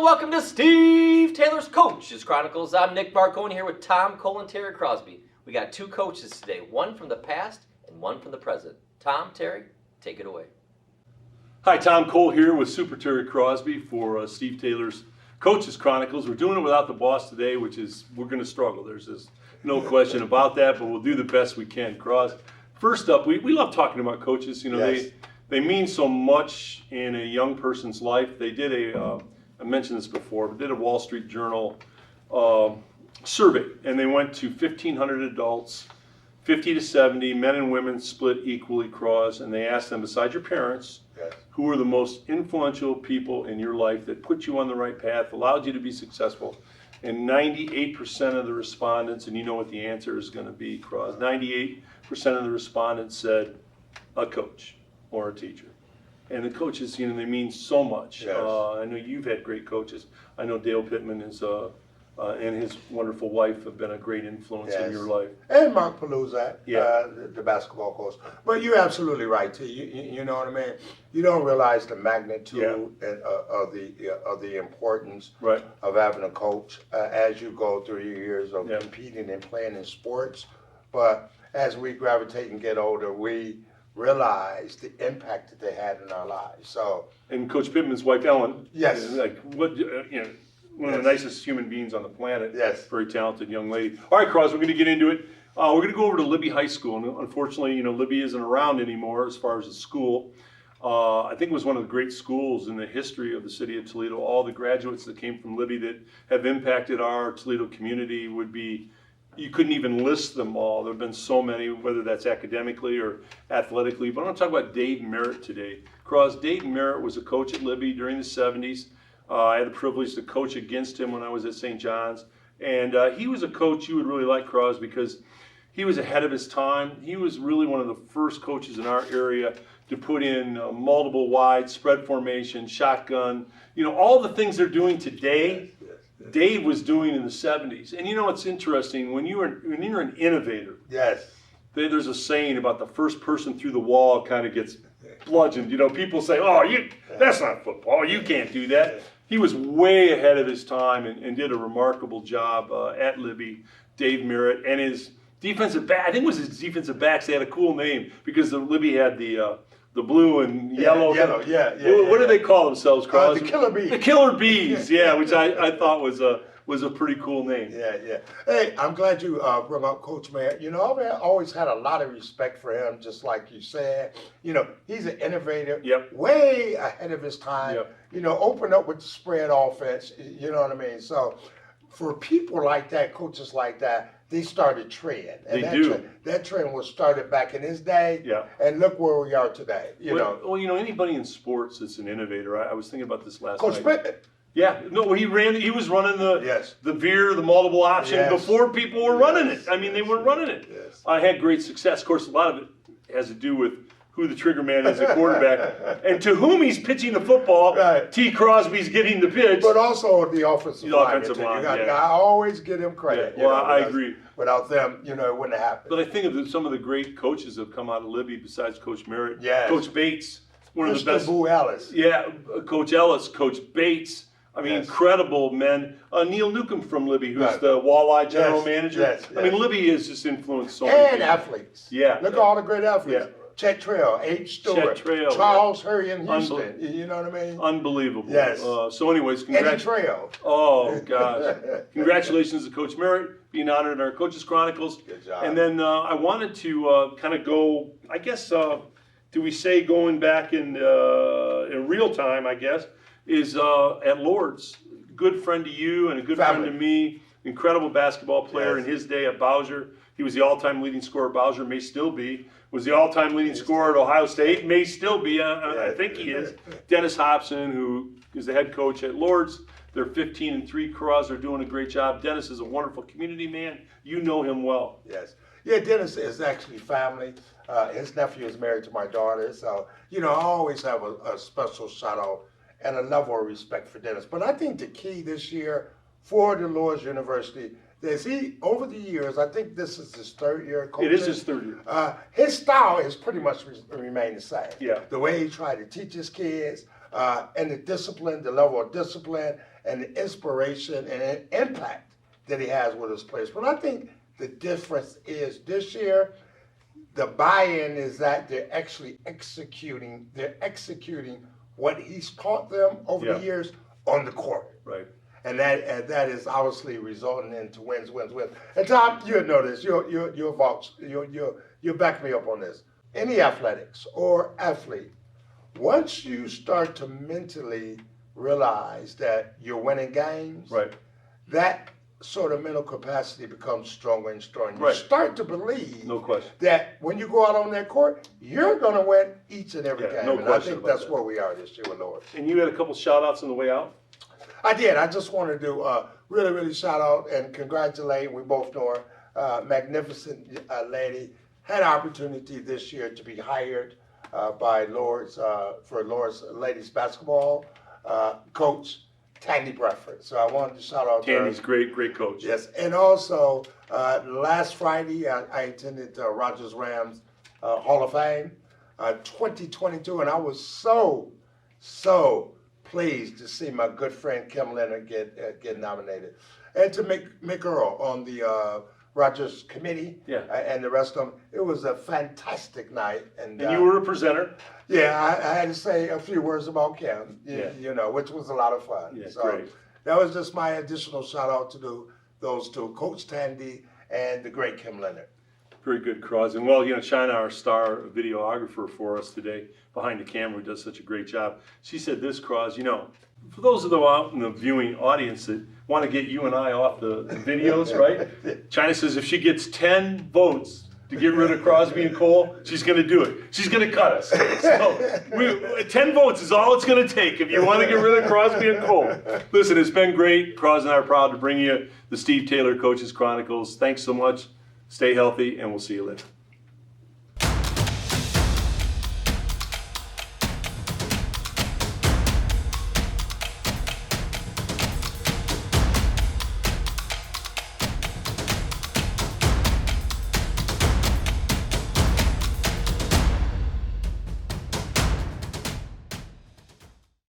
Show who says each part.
Speaker 1: and welcome to Steve Taylor's Coaches Chronicles. I'm Nick Marconi here with Tom Cole and Terry Crosby. We got two coaches today, one from the past and one from the present. Tom, Terry, take it away.
Speaker 2: Hi, Tom Cole here with Super Terry Crosby for Steve Taylor's Coaches Chronicles. We're doing it without the boss today, which is, we're going to struggle. There's just no question about that, but we'll do the best we can. Cross. First up, we love talking about coaches. You know,
Speaker 3: Yes.
Speaker 2: they mean so much in a young person's life. They did I mentioned this before, but did a Wall Street Journal survey, and they went to 1,500 adults, 50 to 70, men and women split equally across, and they asked them, besides your parents,
Speaker 3: Yes.
Speaker 2: who were the most influential people in your life that put you on the right path, allowed you to be successful? And 98% of the respondents, and you know what the answer is going to be, Cross, 98% of the respondents said a coach or a teacher. And the coaches, you know, they mean so much.
Speaker 3: Yes.
Speaker 2: I know you've had great coaches. I know Dale Pittman is, and his wonderful wife have been a great influence in
Speaker 3: Yes.
Speaker 2: your life.
Speaker 3: And Mark Paluzak,
Speaker 2: Yeah.
Speaker 3: the basketball coach. But you're absolutely right, T. You know what I mean? You don't realize the magnitude of the importance
Speaker 2: Right.
Speaker 3: of having a coach as you go through your years of
Speaker 2: Yeah.
Speaker 3: competing and playing in sports. But as we gravitate and get older, we realize the impact that they had in our lives. So,
Speaker 2: And Coach Pittman's wife, Ellen.
Speaker 3: Yes.
Speaker 2: Like, what, you know, one of the nicest human beings on the planet.
Speaker 3: Yes.
Speaker 2: Very talented young lady. All right, Cross, we're going to get into it. We're going to go over to Libby High School. And unfortunately, you know, Libby isn't around anymore as far as the school. I think it was one of the great schools in the history of the city of Toledo. All the graduates that came from Libby that have impacted our Toledo community would be, you couldn't even list them all. There have been so many, whether that's academically or athletically. But I want to talk about Dave Merritt today. Cross, Dave Merritt was a coach at Libby during the 70s. I had the privilege to coach against him when I was at St. John's. And he was a coach you would really like, Cross, because he was ahead of his time. He was really one of the first coaches in our area to put in multiple wide, spread formation, shotgun, you know, all the things they're doing today. Dave was doing in the 70s. And you know what's interesting, when you're an innovator,
Speaker 3: yes.
Speaker 2: there's a saying about the first person through the wall kind of gets bludgeoned. You know, people say, oh, that's not football, you can't do that. He was way ahead of his time and did a remarkable job at Libby, Dave Merritt, and his defensive back, I think it was his defensive backs, they had a cool name because Libby had the blue and yellow. What do they call themselves, Cross?
Speaker 3: The Killer Bees.
Speaker 2: The Killer Bees, yeah, which I thought was a pretty cool name.
Speaker 3: Yeah. Hey, I'm glad you brought up Coach Merritt. You know, I've always had a lot of respect for him, just like you said. You know, he's an innovator,
Speaker 2: Yep.
Speaker 3: way ahead of his time.
Speaker 2: Yep.
Speaker 3: You know, opened up with the spread offense, you know what I mean? So for people like that, coaches like that, they started trend. And that trend was started back in his day.
Speaker 2: Yeah.
Speaker 3: And look where we are today, you know.
Speaker 2: Well, you know, anybody in sports that's an innovator, I was thinking about this last
Speaker 3: Coach
Speaker 2: night.
Speaker 3: Pittman.
Speaker 2: Yeah, no, he was running
Speaker 3: Yes.
Speaker 2: the veer, the multiple option
Speaker 3: Yes.
Speaker 2: before people were running it. I mean, they were
Speaker 3: Yes.
Speaker 2: running it.
Speaker 3: Yes.
Speaker 2: I had great success. Of course, a lot of it has to do with who the trigger man is at quarterback and to whom he's pitching the football.
Speaker 3: Right.
Speaker 2: T. Crosby's getting the pitch.
Speaker 3: But also the offensive line.
Speaker 2: offensive line,
Speaker 3: I
Speaker 2: yeah.
Speaker 3: always give him credit.
Speaker 2: Yeah, well,
Speaker 3: you know,
Speaker 2: I
Speaker 3: because
Speaker 2: agree.
Speaker 3: Without them, you know, it wouldn't have happened.
Speaker 2: But I think of some of the great coaches that have come out of Libby besides Coach Merritt.
Speaker 3: Yes.
Speaker 2: Coach Bates, one of the best.
Speaker 3: Boo Ellis.
Speaker 2: Yeah, Coach Ellis, Coach Bates. I mean,
Speaker 3: Yes.
Speaker 2: incredible men. Neil Newcomb from Libby, who's
Speaker 3: Right.
Speaker 2: the Walleye general
Speaker 3: Yes,
Speaker 2: manager.
Speaker 3: yes,
Speaker 2: I mean,
Speaker 3: yes.
Speaker 2: Libby has just influenced so many
Speaker 3: And
Speaker 2: people.
Speaker 3: athletes.
Speaker 2: Yeah.
Speaker 3: Look at all the great athletes.
Speaker 2: Yeah.
Speaker 3: Chet Trail, H. Stewart,
Speaker 2: Trail,
Speaker 3: Charles Hurry in Houston.
Speaker 2: Unbel-
Speaker 3: You know what I mean?
Speaker 2: Unbelievable.
Speaker 3: Yes.
Speaker 2: So anyways,
Speaker 3: Eddie Trail.
Speaker 2: Oh, gosh. Congratulations to Coach Merritt being honored in our Coaches Chronicles.
Speaker 3: Good job.
Speaker 2: And then I wanted to kind of go, I guess, do we say going back in real time, I guess, is at Lord's. Good friend to you and a good friend to me. Incredible basketball player
Speaker 3: Yes.
Speaker 2: in his day at Bowser. He was the all-time leading scorer at Bowser, may still be. Was the all-time leading scorer at Ohio State, may still be. I think he is. Dennis Hopson, who is the head coach at Lord's. They're 15-3. Cross. They're doing a great job. Dennis is a wonderful community man. You know him well.
Speaker 3: Yes. Yeah, Dennis is actually family. His nephew is married to my daughter. So, you know, I always have a special shout out and a level of respect for Dennis. But I think the key this year for the Lord's University is over the years, I think this is his third year coaching.
Speaker 2: It is his third year.
Speaker 3: His style has pretty much remained the same.
Speaker 2: Yeah.
Speaker 3: The way he tried to teach his kids, and the discipline, the level of discipline, and the inspiration and the impact that he has with his players. But I think the difference is this year, the buy-in is that they're actually executing. They're executing what he's taught them over the years on the court.
Speaker 2: Right.
Speaker 3: And that is obviously resulting into wins. And Tom, you know this. You'll back me up on this. Any athletics or athlete, once you start to mentally realize that you're winning games,
Speaker 2: Right.
Speaker 3: that sort of mental capacity becomes stronger and stronger. You
Speaker 2: Right.
Speaker 3: start to believe
Speaker 2: No question.
Speaker 3: that when you go out on that court, you're going to win each and every game.
Speaker 2: No
Speaker 3: and I
Speaker 2: question
Speaker 3: think
Speaker 2: about
Speaker 3: that's
Speaker 2: that.
Speaker 3: where we are this year with Lord.
Speaker 2: And you had a couple shout outs on the way out?
Speaker 3: I did. I just wanted to really shout out and congratulate. We both know her, magnificent lady. Had an opportunity this year to be hired by Lord's for Lord's ladies basketball coach Tandy Bradford. So I wanted to shout out to her.
Speaker 2: Tandy's great coach.
Speaker 3: Yes, and also last Friday I attended Rogers Rams Hall of Fame 2022, and I was so pleased to see my good friend Kim Leonard get nominated, and to Mick Earl on the Rogers committee, and the rest of them. It was a fantastic night, and
Speaker 2: you were a presenter.
Speaker 3: Yeah, I had to say a few words about Kim, you know, which was a lot of fun.
Speaker 2: Yeah,
Speaker 3: So
Speaker 2: great.
Speaker 3: that was just my additional shout out to those two, Coach Tandy and the great Kim Leonard.
Speaker 2: Very good, Cross. And well, you know, China, our star videographer for us today, behind the camera, who does such a great job. She said this, Cross, you know, for those of them out in the viewing audience that want to get you and I off the videos, right? China says if she gets 10 votes to get rid of Crosby and Cole, she's going to do it. She's going to cut us. So 10 votes is all it's going to take if you want to get rid of Crosby and Cole. Listen, it's been great. Cross and I are proud to bring you the Steve Taylor Coaches Chronicles. Thanks so much. Stay healthy, and we'll see you later.